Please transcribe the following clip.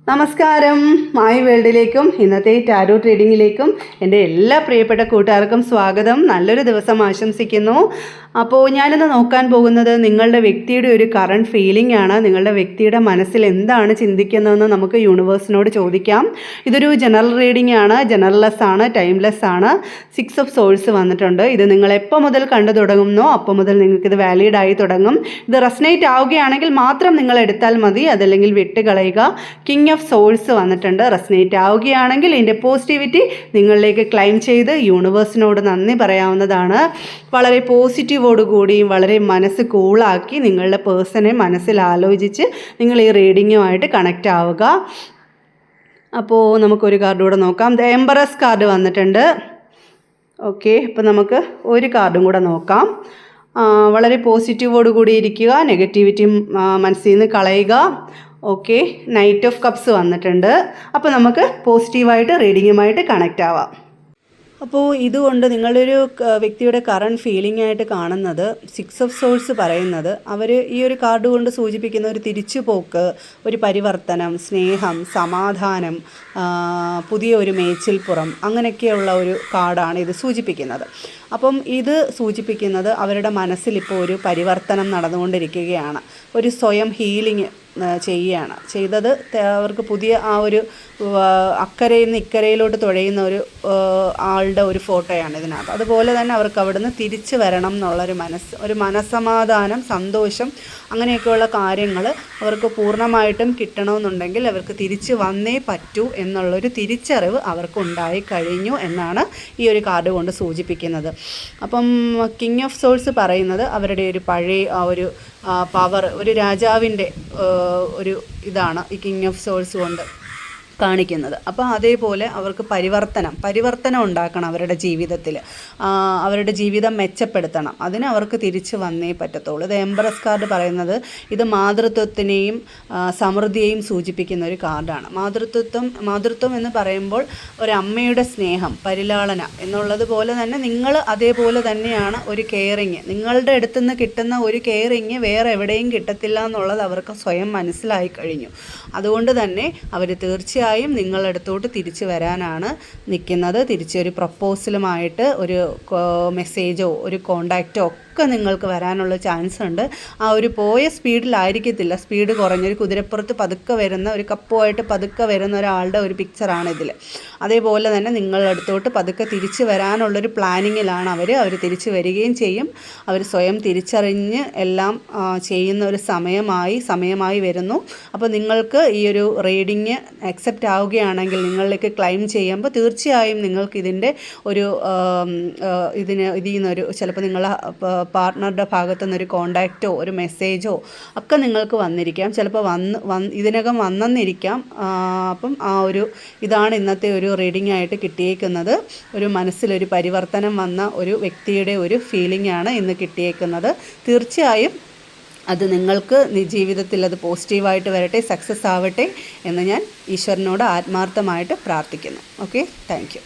നമസ്കാരം. മായി വേൾഡിലേക്കും ഇന്നത്തെ ടാരോ ട്രീഡിങ്ങിലേക്കും എൻ്റെ എല്ലാ പ്രിയപ്പെട്ട കൂട്ടുകാർക്കും സ്വാഗതം. നല്ലൊരു ദിവസം ആശംസിക്കുന്നു. അപ്പോൾ ഞാനിന്ന് നോക്കാൻ പോകുന്നത് നിങ്ങളുടെ വ്യക്തിയുടെ ഒരു കറണ്ട് ഫീലിംഗ് ആണ്. നിങ്ങളുടെ വ്യക്തിയുടെ മനസ്സിൽ എന്താണ് ചിന്തിക്കുന്നതെന്ന് നമുക്ക് യൂണിവേഴ്സിനോട് ചോദിക്കാം. ഇതൊരു ജനറൽ റീഡിംഗ് ആണ്, ജനറൽലെസ് ആണ്, ടൈംലെസ് ആണ്. 6 ഓഫ് സോൾസ് വന്നിട്ടുണ്ട്. ഇത് നിങ്ങൾ എപ്പോൾ മുതൽ കണ്ടു തുടങ്ങുന്നോ അപ്പോൾ മുതൽ നിങ്ങൾക്കിത് വാലിഡ് ആയി തുടങ്ങും. ഇത് റെസനേറ്റ് ആവുകയാണെങ്കിൽ മാത്രം നിങ്ങൾ എടുത്താൽ മതി, അതല്ലെങ്കിൽ വിട്ടുകളയുക. കിങ് ഓഫ് സോൾസ് വന്നിട്ടുണ്ട്. റെസനേറ്റ് ആവുകയാണെങ്കിൽ ഇതിൻ്റെ പോസിറ്റിവിറ്റി നിങ്ങളിലേക്ക് ക്ലൈം ചെയ്ത് യൂണിവേഴ്സിനോട് നന്ദി പറയാവുന്നതാണ്. വളരെ പോസിറ്റീവോടുകൂടിയും വളരെ മനസ്സ് കൂളാക്കി നിങ്ങളുടെ പേഴ്സണെ മനസ്സിൽ ആലോചിച്ച് നിങ്ങൾ ഈ റീഡിങ്ങുമായിട്ട് കണക്റ്റ് ആവുക. അപ്പോൾ നമുക്കൊരു കാർഡ് കൂടെ നോക്കാം. ദ എംബറസ് കാർഡ് വന്നിട്ടുണ്ട്. ഓക്കെ, അപ്പോൾ നമുക്ക് ഒരു കാർഡും കൂടെ നോക്കാം. വളരെ പോസിറ്റീവോട് കൂടി ഇരിക്കുക, നെഗറ്റിവിറ്റി മനസ്സിൽ നിന്ന് കളയുക. ഓക്കെ, നൈറ്റ് ഓഫ് കപ്സ് വന്നിട്ടുണ്ട്. അപ്പോൾ നമുക്ക് പോസിറ്റീവായിട്ട് റീഡിങ്ങുമായിട്ട് കണക്റ്റ് ആവാം. അപ്പോൾ ഇതുകൊണ്ട് നിങ്ങളുടെ ഒരു വ്യക്തിയുടെ കറണ്ട് ഫീലിംഗ് ആയിട്ട് കാണുന്നത് 6 ഓഫ് സോൾസ് പറയുന്നത് അവർ ഈ ഒരു കാർഡ് കൊണ്ട് സൂചിപ്പിക്കുന്ന ഒരു തിരിച്ചുപോക്ക്, ഒരു പരിവർത്തനം, സ്നേഹം, സമാധാനം, പുതിയ ഒരു മേച്ചിൽപ്പുറം, അങ്ങനെയൊക്കെയുള്ള ഒരു കാർഡാണ് ഇത് സൂചിപ്പിക്കുന്നത്. അപ്പം ഇത് സൂചിപ്പിക്കുന്നത് അവരുടെ മനസ്സിലിപ്പോൾ ഒരു പരിവർത്തനം നടന്നുകൊണ്ടിരിക്കുകയാണ്. ഒരു സ്വയം ഹീലിംഗ് ചെയ്യുകയാണ് ചെയ്തത്. അവർക്ക് പുതിയ ആ ഒരു അക്കരയിൽ നിന്ന് ഇക്കരയിലോട്ട് തുഴയുന്ന ഒരു ആളുടെ ഒരു ഫോട്ടോയാണ് ഇതിനകത്ത്. അതുപോലെ തന്നെ അവർക്ക് അവിടുന്ന് തിരിച്ചു വരണം എന്നുള്ളൊരു ഒരു മനസ്സമാധാനം, സന്തോഷം, അങ്ങനെയൊക്കെയുള്ള കാര്യങ്ങൾ അവർക്ക് പൂർണ്ണമായിട്ടും കിട്ടണമെന്നുണ്ടെങ്കിൽ അവർക്ക് തിരിച്ചു വന്നേ പറ്റൂ എന്നുള്ളൊരു തിരിച്ചറിവ് അവർക്ക് ഉണ്ടായി കഴിഞ്ഞു എന്നാണ് ഈ ഒരു കാർഡ് കൊണ്ട് സൂചിപ്പിക്കുന്നത്. അപ്പം കിങ് ഓഫ് സോൾസ് പറയുന്നത് അവരുടെ ഒരു പഴയ ആ ഒരു പവർ, ഒരു രാജാവിൻ്റെ ഒരു ഇതാണ് ഈ കിങ് ഓഫ് സോൾസ് കൊണ്ട് കാണിക്കുന്നത്. അപ്പോൾ അതേപോലെ അവർക്ക് പരിവർത്തനം ഉണ്ടാക്കണം അവരുടെ ജീവിതത്തിൽ. അവരുടെ ജീവിതം മെച്ചപ്പെടുത്തണം. അതിന് അവർക്ക് തിരിച്ചു വന്നേ പറ്റത്തുള്ളൂ. ഇത് എംബറസ് കാർഡ് പറയുന്നത് ഇത് മാതൃത്വത്തിനെയും സമൃദ്ധിയെയും സൂചിപ്പിക്കുന്ന ഒരു കാർഡാണ്. മാതൃത്വം എന്ന് പറയുമ്പോൾ ഒരമ്മയുടെ സ്നേഹം, പരിലാളന എന്നുള്ളത് പോലെ തന്നെ നിങ്ങൾ അതേപോലെ തന്നെയാണ് ഒരു കെയറിങ്. നിങ്ങളുടെ അടുത്തു നിന്ന് കിട്ടുന്ന ഒരു കെയറിങ് വേറെ എവിടെയും കിട്ടത്തില്ല എന്നുള്ളത് അവർക്ക് സ്വയം മനസ്സിലായി കഴിഞ്ഞു. അതുകൊണ്ട് തന്നെ അവർ തീർച്ചയായും നിങ്ങളുടെ അടുത്തോട്ട് തിരിച്ചു വരാനാണ് നിൽക്കുന്നത്. തിരിച്ചൊരു പ്രപ്പോസലുമായിട്ട് ഒരു മെസ്സേജോ ഒരു കോണ്ടാക്റ്റോ ഒക്കെ നിങ്ങൾക്ക് വരാനുള്ള ചാൻസ് ഉണ്ട്. ആ ഒരു പോയ സ്പീഡിലായിരിക്കത്തില്ല, സ്പീഡ് കുറഞ്ഞൊരു കുതിരപ്പുറത്ത് പതുക്കെ വരുന്ന, ഒരു കപ്പുമായിട്ട് പതുക്കെ വരുന്ന ഒരാളുടെ ഒരു പിക്ചറാണ് ഇതിൽ. അതേപോലെ തന്നെ നിങ്ങളുടെ അടുത്തോട്ട് പതുക്കെ തിരിച്ചു വരാനുള്ളൊരു പ്ലാനിങ്ങിലാണ് അവർ തിരിച്ചു വരികയും ചെയ്യും. അവർ സ്വയം തിരിച്ചറിഞ്ഞ് എല്ലാം ചെയ്യുന്ന ഒരു സമയമായി വരുന്നു. അപ്പോൾ നിങ്ങൾക്ക് ഈ ഒരു റീഡിങ് അക്സെപ്റ്റ് ആവുകയാണെങ്കിൽ, നിങ്ങളിലേക്ക് ക്ലൈം ചെയ്യുമ്പോൾ തീർച്ചയായും നിങ്ങൾക്ക് ഇതിൻ്റെ ഒരു ഇതിൽ നിന്നൊരു ചിലപ്പോൾ നിങ്ങളെ പാർട്ട്ണറുടെ ഭാഗത്തു നിന്നൊരു കോണ്ടാക്റ്റോ ഒരു മെസ്സേജോ ഒക്കെ നിങ്ങൾക്ക് വന്നിരിക്കാം. ചിലപ്പോൾ ഇതിനകം വന്നെന്നിരിക്കാം. അപ്പം ഇതാണ് ഇന്നത്തെ ഒരു റീഡിംഗ് ആയിട്ട് കിട്ടിയേക്കുന്നത്. ഒരു മനസ്സിലൊരു പരിവർത്തനം വന്ന ഒരു വ്യക്തിയുടെ ഒരു ഫീലിംഗ് ആണ് ഇന്ന് കിട്ടിയേക്കുന്നത്. തീർച്ചയായും അത് നിങ്ങൾക്ക് ജീവിതത്തിൽ അത് പോസിറ്റീവായിട്ട് വരട്ടെ, സക്സസ് ആവട്ടെ എന്ന് ഞാൻ ഈശ്വരനോട് ആത്മാർത്ഥമായിട്ട് പ്രാർത്ഥിക്കുന്നു. Okay, thank you.